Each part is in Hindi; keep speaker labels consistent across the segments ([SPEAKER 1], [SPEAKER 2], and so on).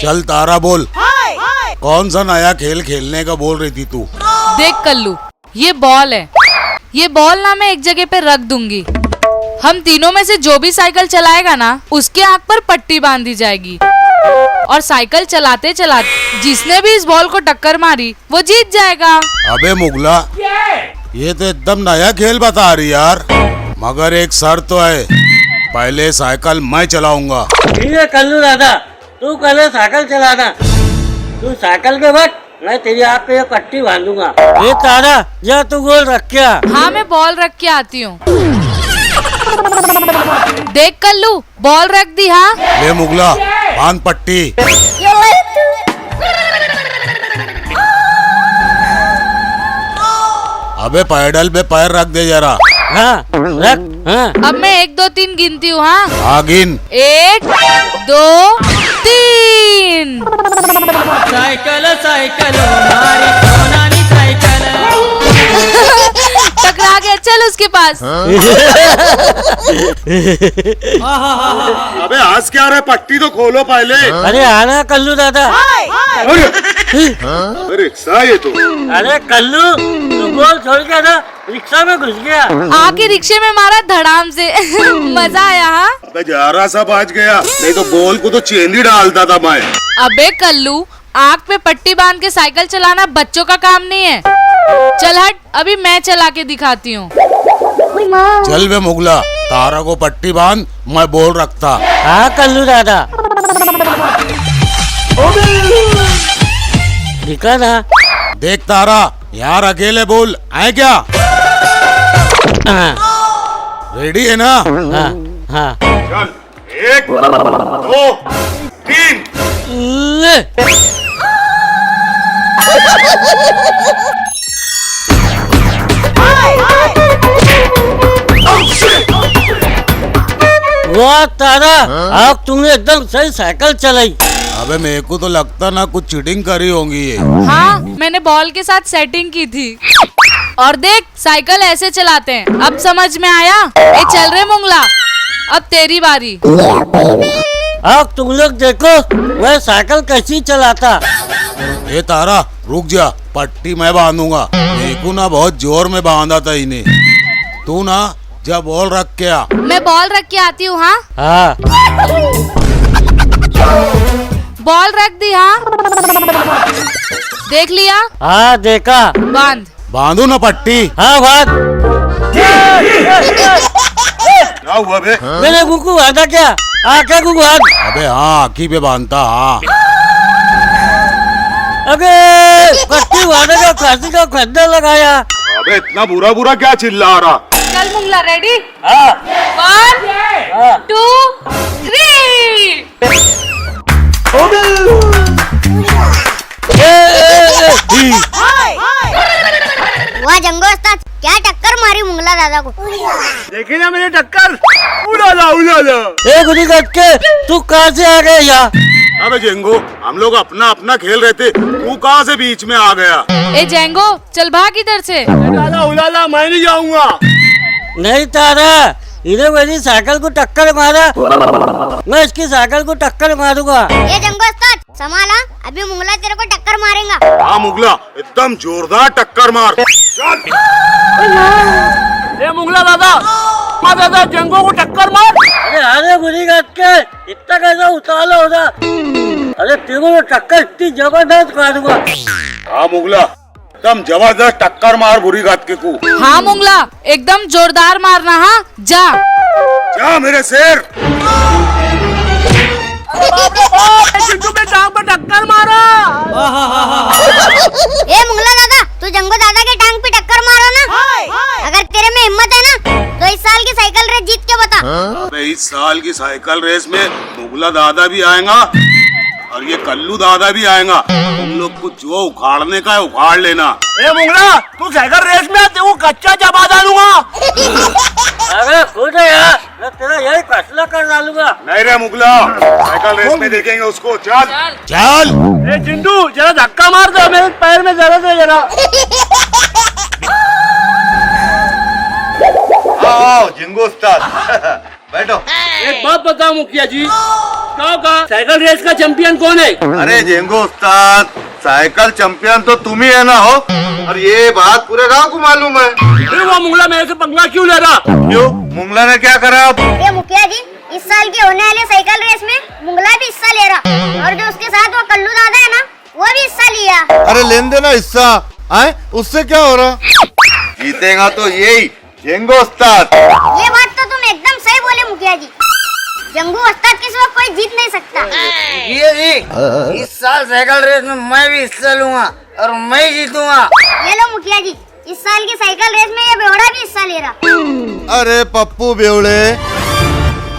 [SPEAKER 1] चल तारा बोल, कौन सा नया खेल खेलने का बोल रही थी तू?
[SPEAKER 2] देख कल्लू, ये बॉल है। ये बॉल ना मैं एक जगह पे रख दूंगी। हम तीनों में से जो भी साइकिल चलाएगा ना, उसके आंख पर पट्टी बांधी जाएगी और साइकिल चलाते चलाते जिसने भी इस बॉल को टक्कर मारी वो जीत जाएगा।
[SPEAKER 1] अबे मुगला, ये तो एकदम नया खेल बता रही यार, मगर एक शर्त तो है, पहले साइकिल मैं चलाऊंगा।
[SPEAKER 3] ठीक है कल्लू दादा, तू पहले साइकिल चलाना। तू साइकिल के बाद मैं तेरी आँख पे पट्टी बांधूंगा। ये तारा, जा तू गोल रख के आ।
[SPEAKER 2] हाँ, मैं बॉल रख के आती हूँ। देख कल्लू, बॉल रख दी। हाँ
[SPEAKER 1] ले मुगला, बांध पट्टी। अबे पैडल पे पैर रख दे जरा।
[SPEAKER 3] हाँ रख। हाँ
[SPEAKER 2] अब मैं 1 2 3 गिनती हूँ। हाँ
[SPEAKER 1] हाँ गिन।
[SPEAKER 2] 1 2 3।
[SPEAKER 4] साइकिल साइकिल हमारी सोनाली साइकिल।
[SPEAKER 2] टकरा गया, चल उसके पास।
[SPEAKER 1] अबे आज क्या रहा, पट्टी तो खोलो पहले।
[SPEAKER 3] अरे आना कल्लू दादा।
[SPEAKER 1] रिक्शा ये तो।
[SPEAKER 3] अरे कल्लू, तू गोल छोड़ के ना रिक्शा में घुस गया।
[SPEAKER 2] आके रिक्शे में मारा धड़ाम से। मजा आया। हाँ
[SPEAKER 1] अबे जरा सा बच गया, नहीं तो बॉल को तो चेंद ही डालता था मैं।
[SPEAKER 2] अबे कल्लू, आँख पे पट्टी बांध के साइकिल चलाना बच्चों का काम नहीं है। चल हट, अभी मैं चला के दिखाती हूँ।
[SPEAKER 1] चल बे मुगला, तारा को पट्टी बांध, मैं बॉल रखता।
[SPEAKER 3] हाँ कल्लू दादा, दिखा ना।
[SPEAKER 1] देख तारा, यार अकेले बोल आए क्या?
[SPEAKER 3] हाँ
[SPEAKER 1] रेडी है ना?
[SPEAKER 3] हाँ हाँ।
[SPEAKER 1] चल 1 2 3।
[SPEAKER 3] ले। वाह तारा, अब तुमने एकदम सही साइकिल चलाई।
[SPEAKER 1] अबे मेरे को तो लगता ना कुछ चीटिंग करी होंगी ये।
[SPEAKER 2] हाँ, मैंने बॉल के साथ सेटिंग की थी। और देख, साइकिल ऐसे चलाते हैं। अब समझ में आया? ए चल रे मुंगला, अब तेरी बारी।
[SPEAKER 3] अब तुम लोग देखो मैं साइकिल कैसी चलाता।
[SPEAKER 1] ये तारा रुक जा, पट्टी मैं बांधूंगा। मेरे को ना बहुत जोर में बांधा था इन्हें। तू ना जब बॉल रख के आ।
[SPEAKER 2] मैं बॉल रख के आती हूँ। हाँ
[SPEAKER 3] हाँ
[SPEAKER 2] बॉल रख दी। हाँ देख लिया?
[SPEAKER 3] हाँ देखा।
[SPEAKER 2] बांध।
[SPEAKER 1] बांधू ना पट्टी।
[SPEAKER 3] हाँ बात।
[SPEAKER 1] क्या हुआ बे?
[SPEAKER 3] मैंने कुकू बांधा क्या? आके कुकू बांध।
[SPEAKER 1] अबे हाँ, आँखी पे बांधता। हाँ
[SPEAKER 3] अबे पट्टी बांधे का फांसी का खड्डा लगाया।
[SPEAKER 1] अबे इतना बुरा बुरा क्या चिल्ला रहा?
[SPEAKER 2] चल मुंगला, रेडी?
[SPEAKER 3] हाँ
[SPEAKER 2] 1 2 3।
[SPEAKER 5] वाह जंगो उस्ताद, क्या टक्कर मारी मुंगला दादा को।
[SPEAKER 3] देखी ना मेरी टक्कर। उड़ाला उड़ाला। ए गुडी गटके, तू कहाँ से आ गया यहाँ?
[SPEAKER 1] अबे जेंगो, हम लोग अपना अपना खेल रहे थे, तू कहाँ से बीच में आ गया?
[SPEAKER 2] ए जेंगो, चल भाग इधर से।
[SPEAKER 3] उड़ाला उड़ाला, मैं नहीं जाऊंगा। नहीं तारा, इन्हें मेरी साइकिल को टक्कर मारा, मैं इसकी साइकिल को टक्कर मारूंगा।
[SPEAKER 5] ये जंगो उस्ताद संभाला, अभी मुंगला तेरे को टक्कर मारेगा।
[SPEAKER 1] हाँ मुगला, एकदम जोरदार टक्कर मार।
[SPEAKER 3] ये मुगला दादा जंगों को टक्कर मार। अरे अरे बुरी बात के, इतना कैसा उतावला हो रहा? अरे तेरे को टक्कर इतनी जबरदस्त मारूंगा।
[SPEAKER 1] हाँ मुगला, एकदम जबरदस्त टक्कर मार बुरी गात के को।
[SPEAKER 2] हाँ मुंगला, एकदम जोरदार मारना। हाँ जा
[SPEAKER 1] जा मेरे शेर।
[SPEAKER 3] चिंटू पे टांग पर टक्कर मारा।
[SPEAKER 5] ए मुंगला दादा, तू जंगो दादा के टांग पे टक्कर मारो ना। अगर तेरे में हिम्मत है ना, तो इस साल की साइकिल रेस जीत के बता।
[SPEAKER 1] अबे इस साल की साइकिल रेस में मुगला दादा भी आएगा और ये कल्लू दादा भी आएगा। तुम लोग को जो उखाड़ने का है उखाड़ लेना।
[SPEAKER 3] ए मुंगला, तू साइकिल रेस में तेरे को कच्चा चबा डालूंगा। अरे खुद है यार, मैं तेरा यही फैसला कर डालूंगा।
[SPEAKER 1] नहीं रे मुगला, साइकिल रेस में देखेंगे उसको। चल चल।
[SPEAKER 3] ए चिंटू, जरा धक्का मार दो, मेरे पैर में दर्द है जरा।
[SPEAKER 6] आओ जिंगो उस्ताद,
[SPEAKER 1] बैठो।
[SPEAKER 3] एक बात बताओ मुखिया जी, का साइकिल रेस का चैंपियन कौन है?
[SPEAKER 1] अरे जेंगो उस्ताद, साइकिल चैंपियन तो तुम ही है ना हो, और ये बात पूरे गांव को मालूम है।
[SPEAKER 3] फिर वो मुंगला मेरे से पंगा क्यों ले रहा?
[SPEAKER 1] क्यों, मुंगला ने क्या करा अब?
[SPEAKER 5] ये मुखिया जी, इस साल के होने वाले साइकिल रेस में मुंगला भी हिस्सा ले रहा, और जो उसके साथ वो कल्लू दादा है ना, वो भी हिस्सा लिया।
[SPEAKER 6] अरे लेन देना हिस्सा आए, उससे क्या हो रहा?
[SPEAKER 1] जीतेगा तो यही जेंगो उस्ताद।
[SPEAKER 5] ये बात तो तुम एकदम सही बोले मुखिया जी, जंगू उस्ताद के सिवा कोई जीत नहीं सकता।
[SPEAKER 3] ये जी, इस साल साइकिल रेस में मैं भी हिस्सा लूंगा और मैं ही जीतूंगा।
[SPEAKER 5] ये लो मुखिया जी, इस साल की साइकिल रेस में ये बेवड़ा भी हिस्सा ले रहा।
[SPEAKER 6] अरे पप्पू बेवड़े,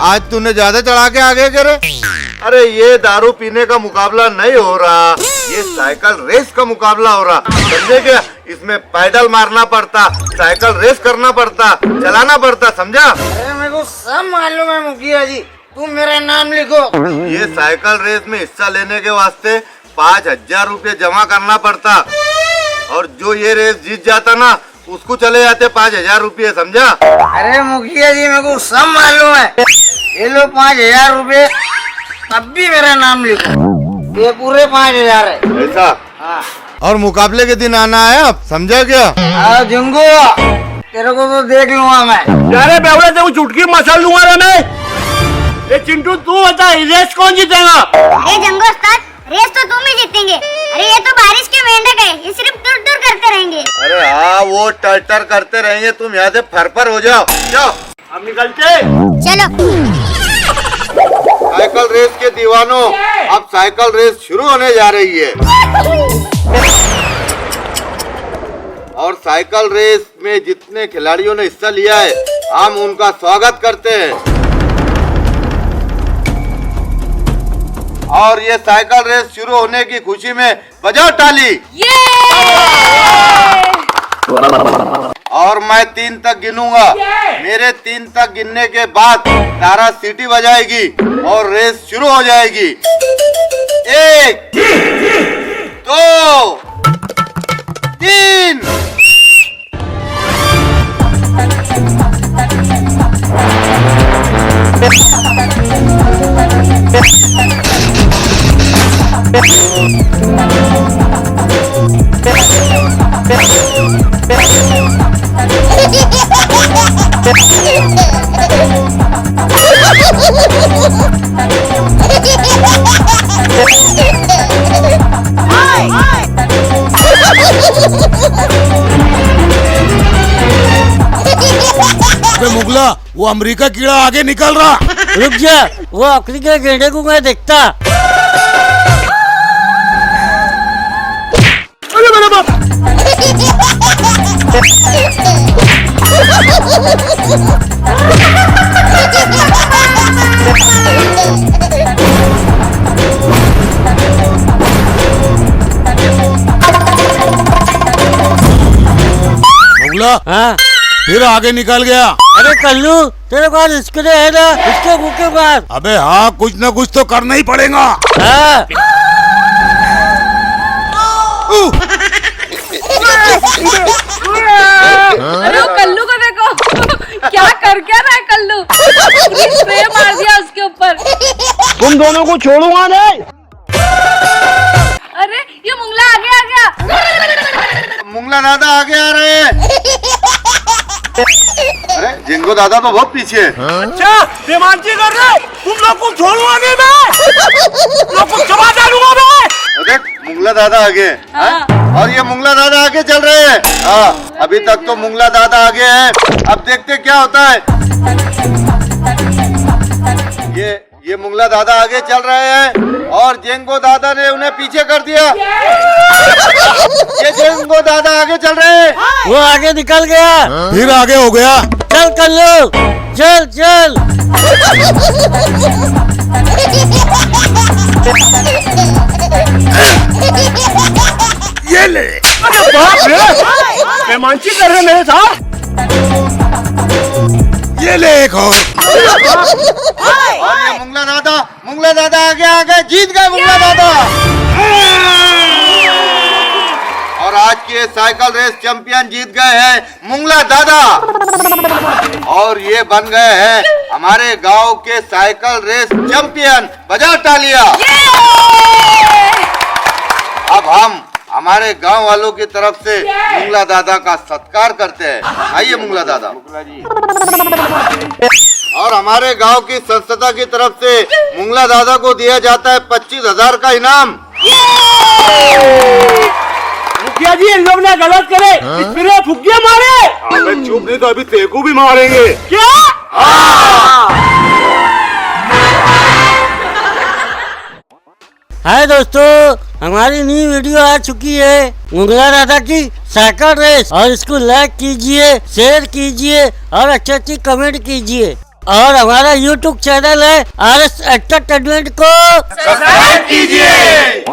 [SPEAKER 6] आज तूने ज्यादा चढ़ा के आगे करे।
[SPEAKER 1] अरे ये दारू पीने का मुकाबला नहीं हो रहा, ये साइकिल रेस का मुकाबला हो रहा, समझे क्या? इसमें पैडल मारना पड़ता, साइकिल रेस करना पड़ता, चलाना पड़ता, समझा?
[SPEAKER 3] अरे मेरे को सब मालूम है मुखिया जी, तुम मेरा नाम लिखो।
[SPEAKER 1] ये साइकिल रेस में हिस्सा लेने के वास्ते 5,000 रुपये जमा करना पड़ता, और जो ये रेस जीत जाता ना, उसको चले जाते 5,000 रुपये, समझा?
[SPEAKER 3] अरे मुखिया जी मेरे को सब मालूम है, ये लो 5,000 रुपए, अब भी मेरा नाम लिखो, ये पूरे 5,000 है।
[SPEAKER 1] ऐसा?
[SPEAKER 3] हाँ।
[SPEAKER 6] और मुकाबले के दिन आना है अब, समझा क्या?
[SPEAKER 3] जंगू, तेरे को तो देख लूंगा मैं। अरे बेवड़े, तेरे को चुटकी मसल दूंगा रे मैं। ये चिंटू तू बता, रेस कौन जीतेगा?
[SPEAKER 5] अरे जंगू उस्ताद, रेस तो तुम ही जीतेंगे। अरे ये तो बारिश के मेंढक है, ये सिर्फ टुर टुर करते रहेंगे।
[SPEAKER 1] अरे हाँ, वो टर करते रहेंगे, तुम यहाँ से फर हो जाओ, जाओ।
[SPEAKER 3] अब निकलते।
[SPEAKER 5] चलो।
[SPEAKER 1] साइकिल रेस के दीवानों, अब साइकिल रेस शुरू होने जा रही है, और साइकिल रेस में जितने खिलाड़ियों ने हिस्सा लिया है, हम उनका स्वागत करते हैं। और ये साइकिल रेस शुरू होने की खुशी में बजाओ ताली। और मैं 3 तक गिनूंगा, मेरे 3 तक गिनने के बाद तारा सीटी बजाएगी और रेस शुरू हो जाएगी। 1, 2, 3।
[SPEAKER 6] मुगला, वो अमेरिका कीड़ा आगे निकल रहा।
[SPEAKER 3] रुक जा, वो अफ्रीका के गेंडे को मैं देखता। अरे मेरा बाप!
[SPEAKER 6] मुगला,
[SPEAKER 3] हाँ?
[SPEAKER 6] फिर आगे निकल गया।
[SPEAKER 3] अरे कल्लू, तेरे पास इसके लिए है ना, इसके मुंह के पास।
[SPEAKER 6] अबे हाँ, कुछ न कुछ तो करना ही पड़ेगा।
[SPEAKER 3] हाँ।
[SPEAKER 2] अरे वो कल्लू को देखो, क्या रहा है कल्लू। स्प्रे मार दिया उसके ऊपर।
[SPEAKER 3] तुम दोनों को छोड़ूंगा नहीं।
[SPEAKER 2] अरे ये मुंगला आगे आ गया।
[SPEAKER 1] मुंगला दादा आगे आ रहे हैं। अरे जिंगो दादा तो बहुत पीछे है।
[SPEAKER 3] अच्छा, बेमानची कर रहे, तुम लोग को छोड़ूंगा नहीं मैं, लोग को चबा डालूंगा मैं।
[SPEAKER 1] देख, मुंगला दादा आगे है, और ये मुंगला दादा आगे चल रहे हैं। हाँ, अभी तक तो मुंगला दादा आगे है, अब देखते क्या होता है। ये मुंगला दादा आगे चल रहे हैं, और जेंगो दादा ने उन्हें पीछे कर दिया। ये जेंगो दादा आगे चल रहे हैं।
[SPEAKER 3] वो आगे निकल गया।
[SPEAKER 6] फिर आगे हो गया।
[SPEAKER 3] चल कल्लू, चल चल।
[SPEAKER 6] ये ले।
[SPEAKER 3] अरे बाप रे, बेमानची कर रहे मेरे साथ।
[SPEAKER 6] ये ले एक और
[SPEAKER 1] ये मुंगला दादा आगे आ गए, जीत गए मुंगला दादा। और आज की ये साइकिल रेस चैंपियन जीत गए हैं मुंगला दादा और ये बन गए हैं हमारे गांव के साइकिल रेस चैंपियन। बजा तालियां। अब हम हमारे गांव वालों की तरफ से मुंगला दादा का सत्कार करते हैं। आइए मुंगला दादा। और हमारे गांव की संस्था की तरफ से मुंगला दादा को दिया जाता है 25,000 का इनाम।
[SPEAKER 3] मुखिया जी इन लोग ने गलत करे, इसमें फुग्गियां मारे।
[SPEAKER 1] अबे चुप नहीं तो अभी तेको भी मारेंगे।
[SPEAKER 3] क्या? हाय दोस्तों, हमारी नई वीडियो आ चुकी है मुंगला दादा की साइकिल रेस, और इसको लाइक कीजिए, शेयर कीजिए और अच्छी कमेंट कीजिए। और हमारा YouTube चैनल है RS एंटरटेनमेंट को
[SPEAKER 1] सब्सक्राइब कीजिए।